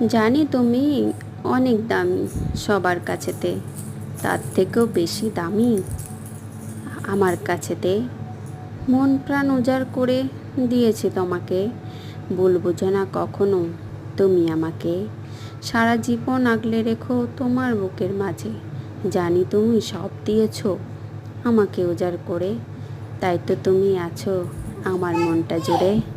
জানি তুমি অনেক দামি সবার কাছেতে, তার থেকেও বেশি দামি আমার কাছেতে। মন প্রাণ উজাড় করে দিয়েছি তোমাকে, বলবো যে না কখনো তুমি আমাকে সারা জীবন আগলে রেখো তোমার বুকের মাঝে। জানি তুমি সব দিয়েছো আমাকে উজাড় করে, তাই তো তুমি আছো আমার মনটা জুড়ে।